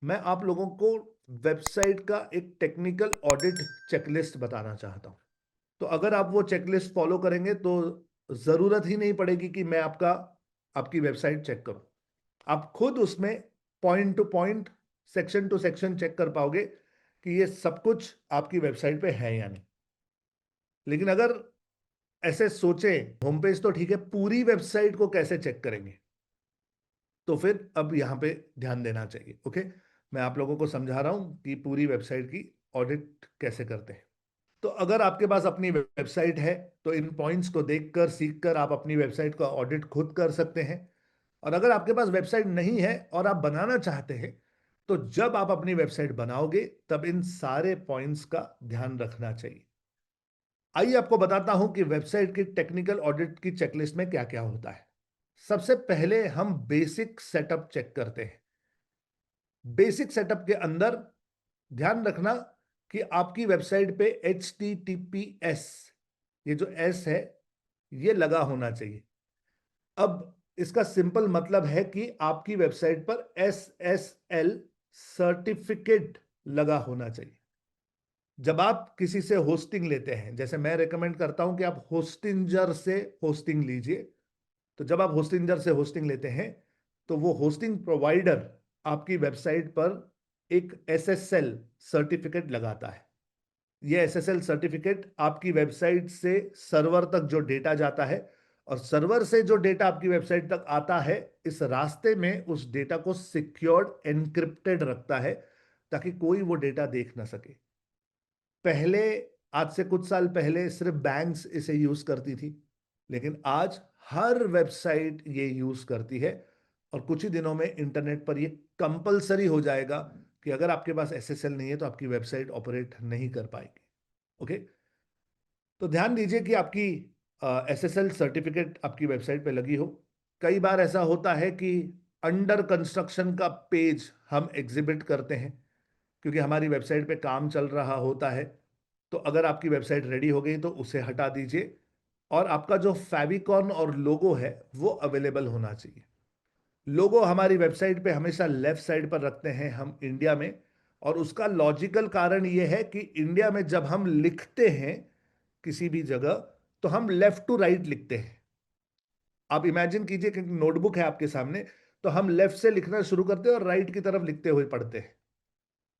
मैं आप लोगों को वेबसाइट का एक टेक्निकल ऑडिट चेकलिस्ट बताना चाहता हूं। तो अगर आप वो चेकलिस्ट फॉलो करेंगे तो जरूरत ही नहीं पड़ेगी कि मैं आपकी वेबसाइट चेक करूं। आप खुद उसमें point to point, section to section check कर पाओगे कि ये सब कुछ आपकी वेबसाइट पे है या नहीं। लेकिन अगर ऐसे सोचें, होम पेज तो ठीक है, पूरी वेबसाइट को कैसे चेक करेंगे? तो फिर अब यहां पे ध्यान देना चाहिए। ओके, मैं आप लोगों को समझा रहा हूं कि पूरी वेबसाइट की ऑडिट कैसे करते हैं। तो अगर आपके पास अपनी वेबसाइट है तो इन पॉइंट्स को देखकर सीखकर आप अपनी वेबसाइट का ऑडिट खुद कर सकते हैं। और अगर आपके पास वेबसाइट नहीं है और आप बनाना चाहते हैं, तो जब आप अपनी वेबसाइट बनाओगे तब इन सारे पॉइंट्स का ध्यान रखना चाहिए। आइए आपको बताता हूं कि वेबसाइट की टेक्निकल ऑडिट की चेकलिस्ट में क्या क्या होता है। सबसे पहले हम बेसिक सेटअप चेक करते हैं। बेसिक सेटअप के अंदर ध्यान रखना कि आपकी वेबसाइट पे HTTPS, ये जो एस है, ये लगा होना चाहिए। अब इसका सिंपल मतलब है कि आपकी वेबसाइट पर SSL सर्टिफिकेट लगा होना चाहिए। जब आप किसी से होस्टिंग लेते हैं, जैसे मैं रेकमेंड करता हूं कि आप होस्टिंजर से होस्टिंग लीजिए, तो जब आप होस्टिंजर से होस्टिंग लेते हैं तो वो होस्टिंग प्रोवाइडर आपकी वेबसाइट पर एक SSL सर्टिफिकेट लगाता है। ये SSL सर्टिफिकेट आपकी वेबसाइट से सर्वर तक जो डेटा जाता है, और सर्वर से जो डेटा आपकी वेबसाइट तक आता है, इस रास्ते में उस डेटा को सिक्योर्ड, एनक्रिप्टेड रखता है, ताकि कोई वो डेटा देख ना सके। पहले, आज से कुछ साल पहले सिर्फ बैंक्स इसे यूज करती थी, लेकिन आज हर वेबसाइट ये यूज करती है। और कुछ ही दिनों में इंटरनेट पर ये कंपलसरी हो जाएगा कि अगर आपके पास SSL नहीं है तो आपकी वेबसाइट ऑपरेट नहीं कर पाएगी। ओके, तो ध्यान दीजिए कि आपकी SSL सर्टिफिकेट आपकी वेबसाइट पे लगी हो। कई बार ऐसा होता है कि अंडर कंस्ट्रक्शन का पेज हम एग्जिबिट करते हैं, क्योंकि हमारी वेबसाइट पे काम चल रहा होता है। तो अगर आपकी वेबसाइट रेडी हो गई तो उसे हटा दीजिए, और आपका जो फेविकॉन और लोगो है वो अवेलेबल होना चाहिए। लोगो हमारी वेबसाइट पे हमेशा लेफ्ट साइड पर रखते हैं हम इंडिया में, और उसका लॉजिकल कारण ये है कि इंडिया में जब हम लिखते हैं किसी भी जगह, तो हम लेफ्ट टू राइट लिखते हैं। आप इमेजिन कीजिए कि नोटबुक है आपके सामने, तो हम लेफ्ट से लिखना शुरू करते हैं और राइट की तरफ लिखते हुए पढ़ते हैं।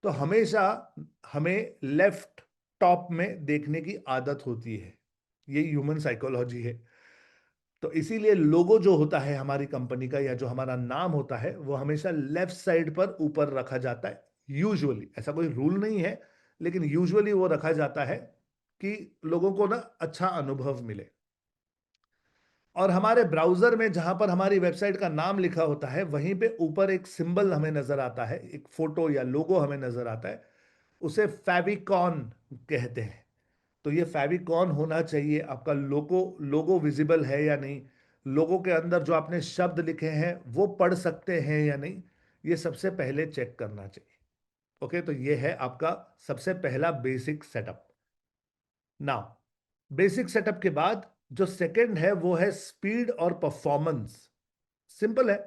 तो हमेशा हमें लेफ्ट टॉप में देखने की आदत होती है। ये ह्यूमन साइकोलॉजी है। तो इसीलिए लोगो जो होता है हमारी कंपनी का, या जो हमारा नाम होता है, वो हमेशा लेफ्ट साइड पर ऊपर रखा जाता है। यूजुअली, ऐसा कोई रूल नहीं है, लेकिन यूजुअली वो रखा जाता है कि लोगों को ना अच्छा अनुभव मिले। और हमारे ब्राउजर में जहां पर हमारी वेबसाइट का नाम लिखा होता है, वहीं पे ऊपर एक सिंबल हमें नजर आता है, एक फोटो या लोगो हमें नजर आता है। उसे फेविकॉन कहते हैं। तो ये फेविकॉन होना चाहिए। आपका लोगो लोगो विजिबल है या नहीं, लोगो के अंदर जो आपने शब्द लिखे हैं वो पढ़ सकते हैं या नहीं, ये सबसे पहले चेक करना चाहिए। ओके, तो ये है आपका सबसे पहला basic setup. Now, basic setup के बाद जो सेकंड है वो है स्पीड और परफॉर्मेंस। सिंपल है,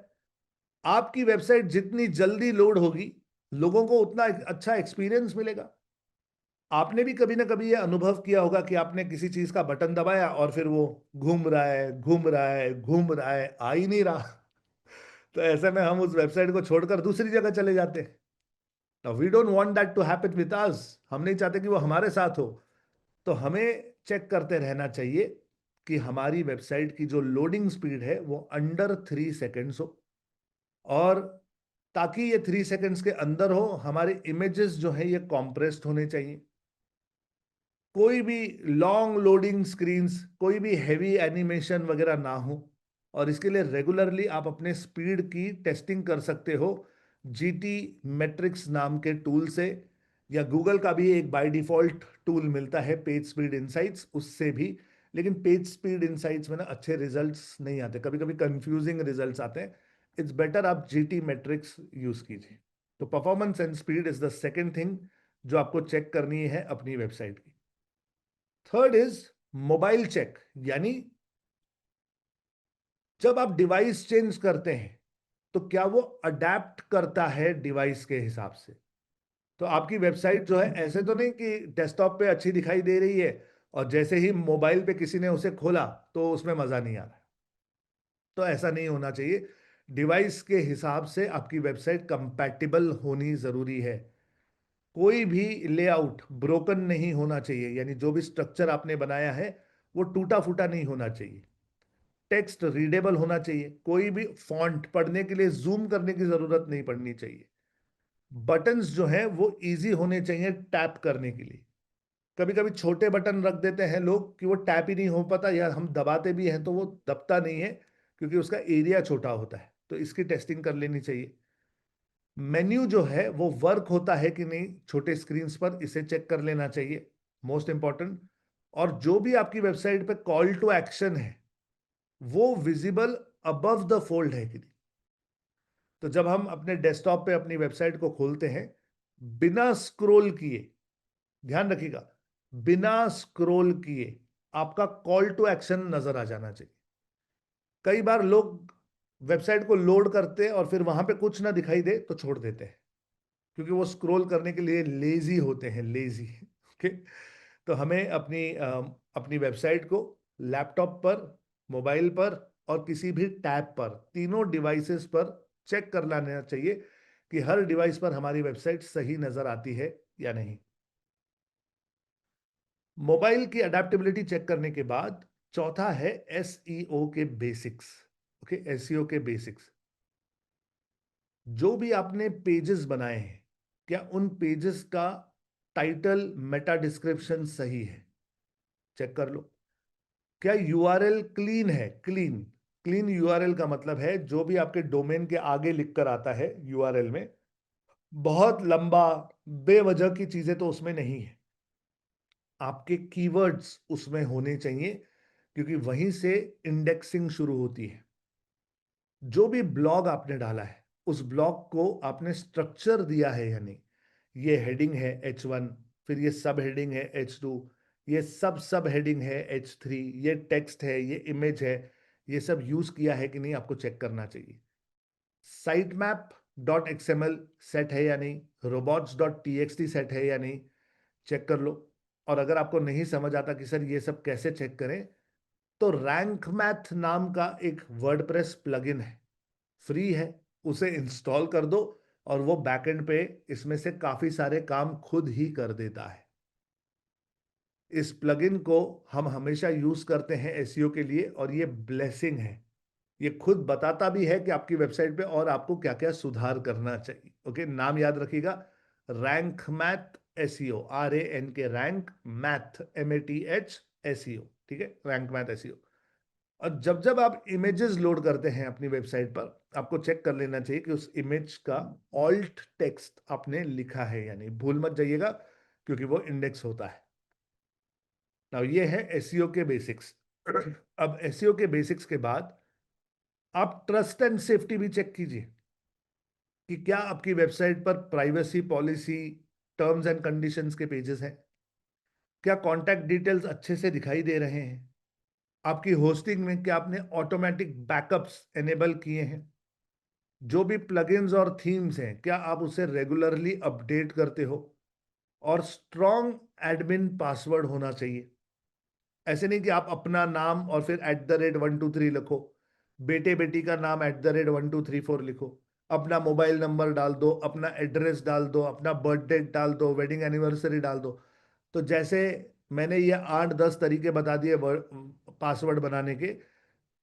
आपकी वेबसाइट जितनी जल्दी लोड होगी, लोगों को उतना अच्छा एक्सपीरियंस मिलेगा। आपने भी कभी ना कभी ये अनुभव किया होगा कि आपने किसी चीज का बटन दबाया और फिर वो घूम रहा है, घूम रहा है, घूम रहा है, आ ही नहीं रहा। तो ऐसे में हम उस वेबसाइट को छोड़कर दूसरी जगह चले जाते हैं। तो we don't want that to happen with us. हम नहीं चाहते कि वो हमारे साथ हो। तो हमें चेक करते रहना चाहिए कि हमारी वेबसाइट की जो लोडिंग स्पीड है वो अंडर 3 सेकेंड्स हो। और ताकि ये 3 सेकेंड्स के अंदर हो, हमारे इमेजेस जो है ये कॉम्प्रेस्ड होने चाहिए। कोई भी लॉन्ग लोडिंग स्क्रीन्स, कोई भी हैवी एनिमेशन वगैरह ना हो। और इसके लिए रेगुलरली आप अपने स्पीड की टेस्टिंग कर सकते हो GT मैट्रिक्स नाम के टूल से, या गूगल का भी एक बाय डिफॉल्ट टूल मिलता है, पेज स्पीड इनसाइट्स, उससे भी। लेकिन पेज स्पीड इनसाइट्स में ना अच्छे रिजल्ट्स नहीं आते, कभी कभी कंफ्यूजिंग रिजल्ट्स आते हैं। इट्स बेटर आप GT मैट्रिक्स यूज कीजिए। तो performance and speed is the second thing जो आपको चेक करनी है अपनी वेबसाइट की। थर्ड इज मोबाइल चेक, यानी जब आप डिवाइस चेंज करते हैं तो क्या वो अडेप्ट करता है डिवाइस के हिसाब से। तो आपकी वेबसाइट जो है ऐसे तो नहीं कि डेस्कटॉप पे अच्छी दिखाई दे रही है और जैसे ही मोबाइल पे किसी ने उसे खोला तो उसमें मजा नहीं आ रहा। तो ऐसा नहीं होना चाहिए। डिवाइस के हिसाब से आपकी वेबसाइट कंपैटिबल होनी जरूरी है। कोई भी लेआउट ब्रोकन नहीं होना चाहिए, यानी जो भी स्ट्रक्चर आपने बनाया है वो टूटा फूटा नहीं होना चाहिए। टेक्स्ट रीडेबल होना चाहिए, कोई भी फॉन्ट पढ़ने के लिए जूम करने की जरूरत नहीं पड़नी चाहिए। बटन्स जो हैं वो इजी होने चाहिए टैप करने के लिए। कभी कभी छोटे बटन रख देते हैं लोग कि वो टैप ही नहीं हो पाता, या हम दबाते भी हैं तो वो दबता नहीं है क्योंकि उसका एरिया छोटा होता है। तो इसकी टेस्टिंग कर लेनी चाहिए। मेन्यू जो है वो वर्क होता है कि नहीं छोटे स्क्रीन पर, इसे चेक कर लेना चाहिए, मोस्ट इंपॉर्टेंट। और जो भी आपकी वेबसाइट पे कॉल टू एक्शन है वो विजिबल अबव द फोल्ड है कि नहीं। तो जब हम अपने डेस्कटॉप पे अपनी वेबसाइट को खोलते हैं, बिना स्क्रॉल किए, ध्यान रखिएगा, बिना स्क्रॉल किए आपका कॉल टू एक्शन नजर आ जाना चाहिए। कई बार लोग वेबसाइट को लोड करते हैं और फिर वहां पे कुछ ना दिखाई दे तो छोड़ देते हैं, क्योंकि वो स्क्रॉल करने के लिए लेजी होते हैं, लेजी। ओके। तो हमें अपनी वेबसाइट को लैपटॉप पर, मोबाइल पर और किसी भी टैब पर, तीनों डिवाइसेस पर चेक कर लेना चाहिए कि हर डिवाइस पर हमारी वेबसाइट सही नजर आती है या नहीं। मोबाइल की अडेप्टेबिलिटी चेक करने के बाद चौथा है एसईओ के बेसिक्स। ओके, एसईओ के बेसिक्स। जो भी आपने पेजेस बनाए हैं, क्या उन पेजेस का टाइटल, मेटा डिस्क्रिप्शन सही है, चेक कर लो। क्या यूआरएल क्लीन है, क्लीन। क्लीन यूआरएल का मतलब है जो भी आपके डोमेन के आगे लिखकर आता है यूआरएल में, बहुत लंबा बेवजह की चीजें तो उसमें नहीं है। आपके कीवर्ड्स उसमें होने चाहिए क्योंकि वहीं से इंडेक्सिंग शुरू होती है। जो भी ब्लॉग आपने डाला है उस ब्लॉग को आपने स्ट्रक्चर दिया है, यानी ये हेडिंग है H1, फिर ये सब हेडिंग है H2, ये सब हेडिंग है H3, ये टेक्स्ट है, ये इमेज है, ये सब यूज किया है कि नहीं आपको चेक करना चाहिए। Site map dot XML set है या नहीं, रोबोट्स डॉट टीएक्सटी सेट है या नहीं, चेक कर लो। और अगर आपको नहीं समझ आता कि सर ये सब कैसे चेक करें, तो रैंक मैथ नाम का एक वर्डप्रेस प्लगइन है, फ्री है, उसे इंस्टॉल कर दो और वो बैकएंड पे इसमें से काफी सारे काम खुद ही कर देता है। इस प्लगइन को हम हमेशा यूज करते हैं एसईओ के लिए और ये ब्लेसिंग है। ये खुद बताता भी है कि आपकी वेबसाइट पे और आपको क्या क्या सुधार करना चाहिए। ओके, नाम याद रखिएगा, rank math SEO, RANK, rank math MATH SEO. ठीक है, रैंक मैथ एसईओ। और जब जब आप इमेजेस लोड करते हैं अपनी वेबसाइट पर, आपको चेक कर लेना चाहिए कि उस इमेज का ऑल्ट टेक्स्ट आपने लिखा है, यानी भूल मत जाइएगा क्योंकि वो इंडेक्स होता है। नाउ ये है एसईओ के बेसिक्स। अब एसईओ के बेसिक्स के बाद आप ट्रस्ट एंड सेफ्टी भी चेक कीजिए कि क्या आपकी वेबसाइट पर privacy policy, terms and conditions के पेजेस हैं, क्या कॉन्टैक्ट डिटेल्स अच्छे से दिखाई दे रहे हैं, आपकी होस्टिंग में क्या आपने ऑटोमेटिक बैकअप्स एनेबल किए हैं, जो भी प्लगइन्स और थीम्स हैं क्या आप उसे रेगुलरली अपडेट करते हो, और स्ट्रॉन्ग एडमिन पासवर्ड होना चाहिए। ऐसे नहीं कि आप अपना नाम और फिर @123 लिखो, बेटे बेटी का नाम @1234 लिखो, अपना मोबाइल नंबर डाल दो, अपना एड्रेस डाल दो, अपना बर्थडे डाल दो, वेडिंग एनिवर्सरी डाल दो। तो जैसे मैंने ये 8-10 तरीके बता दिए पासवर्ड बनाने के,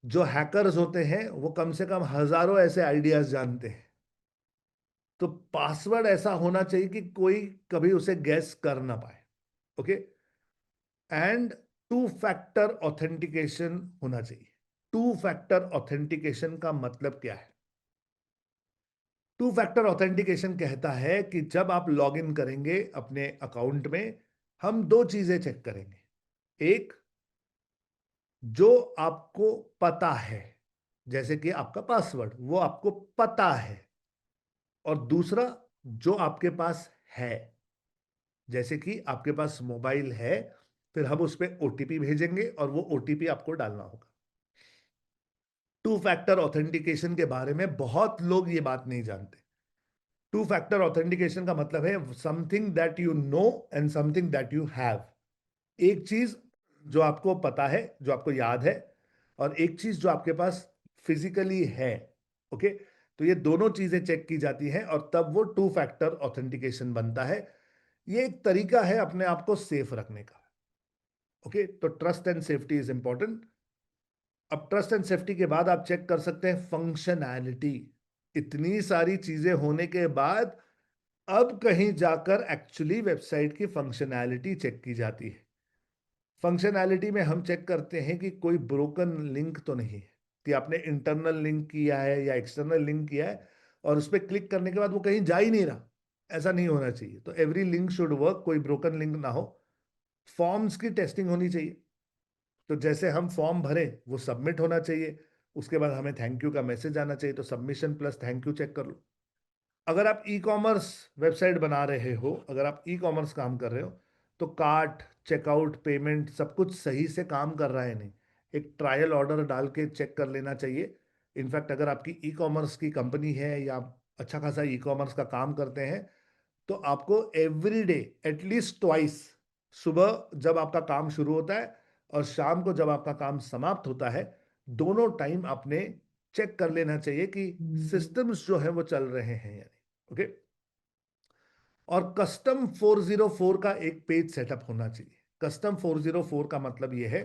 जो हैकर्स होते हैं वो कम से कम हजारों ऐसे आइडियाज जानते हैं। तो पासवर्ड ऐसा होना चाहिए कि कोई कभी उसे गैस कर ना पाए। Okay. And two factor authentication होना चाहिए। टू फैक्टर ऑथेंटिकेशन का मतलब क्या है? टू फैक्टर ऑथेंटिकेशन कहता है कि जब आप लॉग इन करेंगे अपने अकाउंट में, हम दो चीजें चेक करेंगे। एक, जो आपको पता है, जैसे कि आपका पासवर्ड, वो आपको पता है। और दूसरा, जो आपके पास है, जैसे कि आपके पास मोबाइल है, फिर हम उस पर OTP भेजेंगे और वो OTP आपको डालना होगा। टू फैक्टर ऑथेंटिकेशन के बारे में बहुत लोग ये बात नहीं जानते। टू फैक्टर ऑथेंटिकेशन का मतलब है something that you know and something that you have. एक चीज जो आपको पता है, जो आपको याद है, और एक चीज जो आपके पास फिजिकली है। ओके, तो ये दोनों चीजें चेक की जाती हैं और तब वो टू फैक्टर ऑथेंटिकेशन बनता है। ये एक तरीका है अपने आप को सेफ रखने का। ओके, तो trust and safety is important. अब ट्रस्ट एंड सेफ्टी के बाद आप चेक कर सकते हैं फंक्शनैलिटी। इतनी सारी चीजें होने के बाद अब कहीं जाकर एक्चुअली वेबसाइट की फंक्शनैलिटी चेक की जाती है। फंक्शनैलिटी में हम चेक करते हैं कि कोई ब्रोकन लिंक तो नहीं है, कि आपने इंटरनल लिंक किया है या एक्सटर्नल लिंक किया है और उस पर क्लिक करने के बाद वो कहीं जा ही नहीं रहा। ऐसा नहीं होना चाहिए। तो एवरी लिंक शुड वर्क, कोई ब्रोकन लिंक ना हो। फॉर्म्स की टेस्टिंग होनी चाहिए। तो जैसे हम फॉर्म भरें वो सबमिट होना चाहिए, उसके बाद हमें थैंक यू का मैसेज आना चाहिए, तो submission plus thank you check कर लो। अगर आप ई कॉमर्स वेबसाइट बना रहे हो, अगर आप ई कॉमर्स काम कर रहे हो, तो कार्ट, चेकआउट, पेमेंट सब कुछ सही से काम कर रहा है नहीं, एक ट्रायल ऑर्डर डाल के चेक कर लेना चाहिए। इनफैक्ट अगर आपकी ई कॉमर्स की कंपनी है या आप अच्छा खासा ई कॉमर्स का काम करते हैं, तो आपको एवरी डे एटलीस्ट ट्वाइस, सुबह जब आपका काम शुरू होता है और शाम को जब आपका काम समाप्त होता है, दोनों टाइम आपने चेक कर लेना चाहिए कि सिस्टम्स जो है वो चल रहे हैं यानी। ओके, और कस्टम 404 का एक पेज सेटअप होना चाहिए। कस्टम 404 का मतलब यह है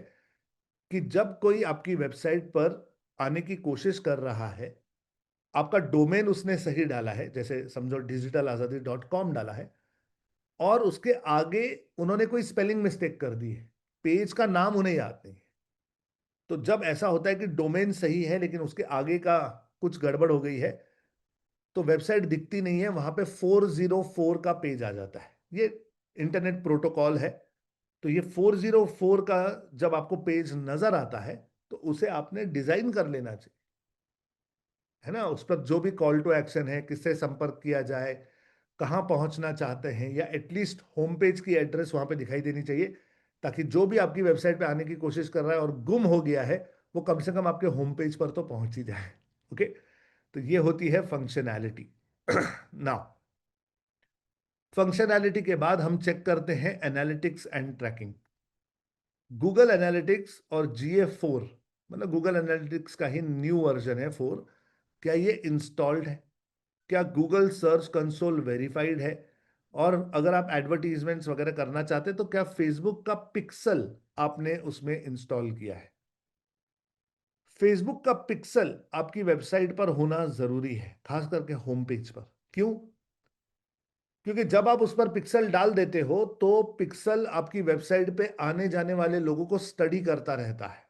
कि जब कोई आपकी वेबसाइट पर आने की कोशिश कर रहा है, आपका डोमेन उसने सही डाला है, जैसे समझो digitalazadi.com डाला है, और उसके आगे उन्होंने कोई स्पेलिंग मिस्टेक कर दी है, पेज का नाम उन्हें याद नहीं है। तो जब ऐसा होता है कि डोमेन सही है लेकिन उसके आगे का कुछ गड़बड़ हो गई है, तो वेबसाइट दिखती नहीं है, वहां पे 404 का पेज आ जाता है। ये इंटरनेट प्रोटोकॉल है। तो ये 404 का जब आपको पेज नजर आता है, तो उसे आपने डिजाइन कर लेना चाहिए, है ना। उस पर जो भी कॉल टू एक्शन है, किससे संपर्क किया जाए, कहाँ पहुंचना चाहते हैं, या एटलीस्ट होम पेज की एड्रेस वहां पे दिखाई देनी चाहिए, ताकि जो भी आपकी वेबसाइट पे आने की कोशिश कर रहा है और गुम हो गया है, वो कम से कम आपके होम पेज पर तो पहुंच ही जाए। ओके, तो ये होती है फंक्शनैलिटी। नाउ, फंक्शनैलिटी के बाद हम चेक करते हैं analytics and tracking. Google analytics और GA4, मतलब गूगल एनालिटिक्स का ही न्यू वर्जन है 4, क्या ये इंस्टॉल्ड है? क्या गूगल सर्च कंसोल वेरीफाइड है? और अगर आप एडवर्टीजमेंट्स वगैरह करना चाहते हैं, तो क्या फेसबुक का पिक्सल आपने उसमें इंस्टॉल किया है? फेसबुक का पिक्सल आपकी वेबसाइट पर होना जरूरी है, खास करके होम पेज पर। क्यों? क्योंकि जब आप उस पर पिक्सल डाल देते हो, तो पिक्सल आपकी वेबसाइट पे आने जाने वाले लोगों को स्टडी करता रहता है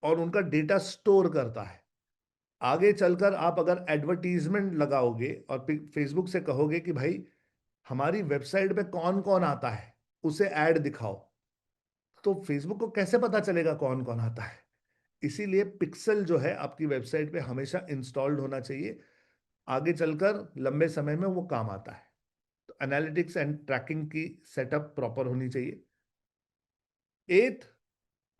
और उनका डेटा स्टोर करता है। आगे चलकर आप अगर एडवर्टीजमेंट लगाओगे और फेसबुक से कहोगे कि भाई हमारी वेबसाइट पे कौन कौन आता है, उसे ऐड दिखाओ, तो फेसबुक को कैसे पता चलेगा कौन कौन आता है? इसीलिए पिक्सल जो है आपकी वेबसाइट पे हमेशा इंस्टॉल्ड होना चाहिए। आगे चलकर लंबे समय में वो काम आता है। तो एनालिटिक्स एंड ट्रैकिंग की सेटअप प्रॉपर होनी चाहिए। एथ,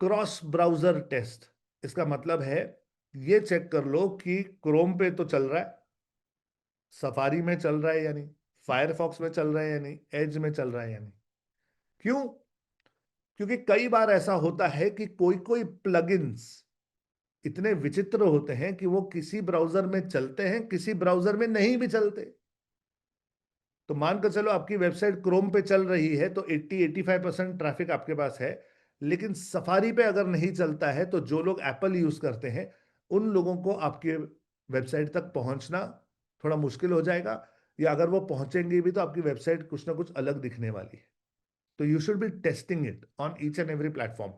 क्रॉस ब्राउजर टेस्ट। इसका मतलब है ये चेक कर लो कि क्रोम पे तो चल रहा है, सफारी में चल रहा है या नहीं, फायरफॉक्स में चल रहा है या नहीं, एज में चल रहा है या नहीं। क्यों? क्योंकि कई बार ऐसा होता है कि कोई कोई प्लगइन्स इतने विचित्र होते हैं कि वो किसी ब्राउजर में चलते हैं, किसी ब्राउजर में नहीं भी चलते। तो मानकर चलो आपकी वेबसाइट क्रोम पे चल रही है, तो 80-85% ट्रैफिक आपके पास है, लेकिन सफारी पे अगर नहीं चलता है, तो जो लोग एप्पल यूज करते हैं उन लोगों को आपके वेबसाइट तक पहुंचना थोड़ा मुश्किल हो जाएगा, या अगर वो पहुंचेंगे भी तो आपकी वेबसाइट कुछ ना कुछ अलग दिखने वाली है। तो you should be testing it on each and every platform.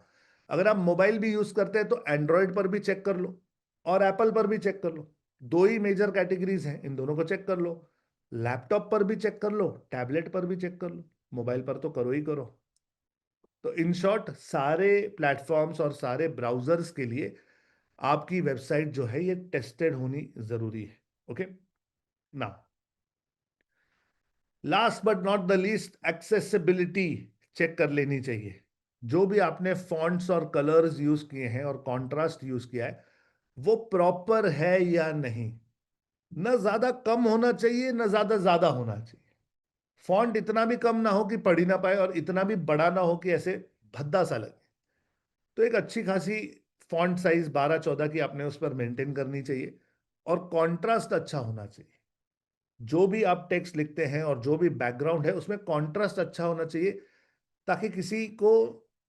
अगर आप मोबाइल भी यूज करते हैं, तो एंड्रॉयड पर भी चेक कर लो और एप्पल पर भी चेक कर लो। दो ही मेजर कैटेगरीज हैं, इन दोनों को चेक कर लो। लैपटॉप पर भी चेक कर लो, टैबलेट पर भी चेक कर लो, मोबाइल पर तो करो ही करो। तो इन शॉर्ट, सारे प्लेटफॉर्म्स और सारे ब्राउजर्स के लिए आपकी वेबसाइट जो है ये टेस्टेड होनी जरूरी है। ओके, ना, last but not the least, accessibility check कर लेनी चाहिए। जो भी आपने फॉन्ट्स और कलर्स यूज किए हैं और कॉन्ट्रास्ट यूज किया है, वो प्रॉपर है या नहीं। ना ज्यादा कम होना चाहिए, ना ज्यादा ज्यादा होना चाहिए। फॉन्ट इतना भी कम ना हो कि पढ़ ही ना पाए, और इतना भी बड़ा ना हो कि ऐसे भद्दा सा लगे। तो एक अच्छी खासी फॉन्ट साइज 12-14 की आपने उस पर मेंटेन करनी चाहिए। और कंट्रास्ट अच्छा होना चाहिए। जो भी आप टेक्स्ट लिखते हैं और जो भी बैकग्राउंड है उसमें कंट्रास्ट अच्छा होना चाहिए, ताकि किसी को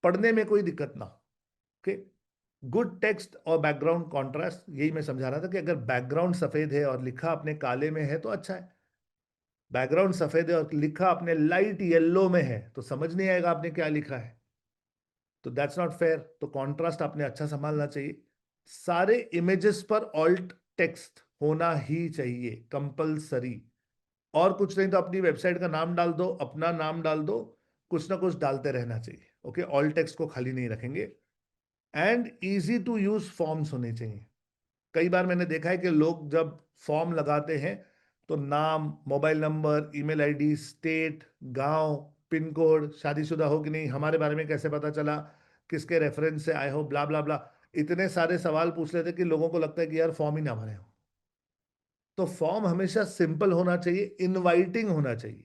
पढ़ने में कोई दिक्कत ना हो। ओके। गुड टेक्स्ट और बैकग्राउंड कंट्रास्ट, यही मैं समझा रहा था कि अगर बैकग्राउंड सफेद है और लिखा अपने काले में है तो अच्छा है। बैकग्राउंड सफेद है और लिखा अपने लाइट येलो में है तो समझ नहीं आएगा आपने क्या लिखा है। तो दैट्स नॉट फेयर। तो कंट्रास्ट आपने अच्छा संभालना चाहिए। सारे इमेजेस पर ऑल्ट टेक्स्ट होना ही चाहिए, कंपलसरी। और कुछ नहीं तो अपनी वेबसाइट का नाम डाल दो, अपना नाम डाल दो, कुछ ना कुछ डालते रहना चाहिए। ओके, ऑल टेक्स्ट को खाली नहीं रखेंगे। And easy to use forms होने चाहिए। कई बार मैंने देखा है कि लोग जब फॉर्म लगाते हैं तो नाम, mobile number, email ID, state, गांव, पिन कोड, शादीशुदा हो कि नहीं, हमारे बारे में कैसे पता चला, किसके रेफरेंस से आए हो, ब्ला ब्ला ब्ला, इतने सारे सवाल पूछ लेते कि लोगों को लगता है कि यार फॉर्म ही ना भरे हो। तो फॉर्म हमेशा सिंपल होना चाहिए, इनवाइटिंग होना चाहिए।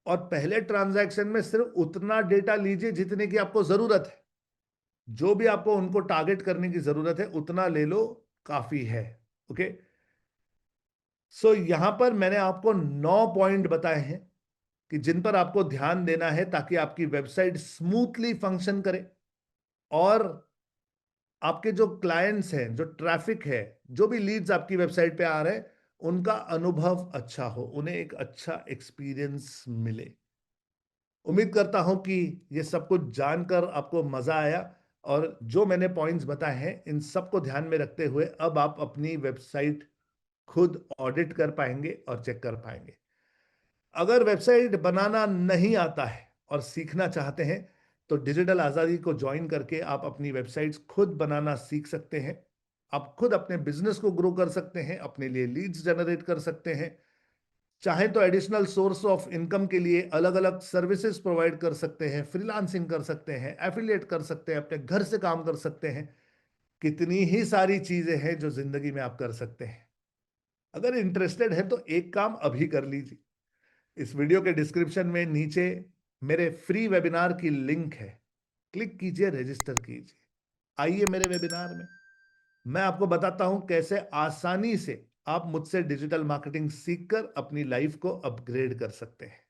और पहले ट्रांजैक्शन में सिर्फ उतना डेटा लीजिए जितने की आपको जरूरत है। जो भी आपको उनको टारगेट करने की जरूरत है उतना ले लो, काफी है। ओके। सो यहां पर मैंने आपको 9 पॉइंट बताए हैं कि जिन पर आपको ध्यान देना है ताकि आपकी वेबसाइट स्मूथली फंक्शन करे, और आपके जो क्लाइंट्स हैं, जो ट्रैफिक है, जो भी लीड्स आपकी वेबसाइट पे आ रहे हैं, उनका अनुभव अच्छा हो, उन्हें एक अच्छा एक्सपीरियंस मिले। उम्मीद करता हूं कि ये सब कुछ जानकर आपको मजा आया। और जो मैंने पॉइंट्स बताए हैं इन सबको ध्यान में रखते हुए अब आप अपनी वेबसाइट खुद ऑडिट कर पाएंगे और चेक कर पाएंगे। अगर वेबसाइट बनाना नहीं आता है और सीखना चाहते हैं तो डिजिटल आजादी को ज्वाइन करके आप अपनी वेबसाइट्स खुद बनाना सीख सकते हैं। आप खुद अपने बिजनेस को ग्रो कर सकते हैं, अपने लिए लीड्स जनरेट कर सकते हैं। चाहे तो एडिशनल सोर्स ऑफ इनकम के लिए अलग अलग सर्विसेज प्रोवाइड कर सकते हैं, फ्रीलांसिंग कर सकते हैं, एफिलिएट कर सकते हैं, अपने घर से काम कर सकते हैं। कितनी ही सारी चीजें हैं जो जिंदगी में आप कर सकते हैं। अगर इंटरेस्टेड है तो एक काम अभी कर लीजिए। इस वीडियो के डिस्क्रिप्शन में नीचे मेरे फ्री वेबिनार की लिंक है, क्लिक कीजिए, रजिस्टर कीजिए। आइए मेरे वेबिनार में, मैं आपको बताता हूं कैसे आसानी से आप मुझसे डिजिटल मार्केटिंग सीखकर अपनी लाइफ को अपग्रेड कर सकते हैं।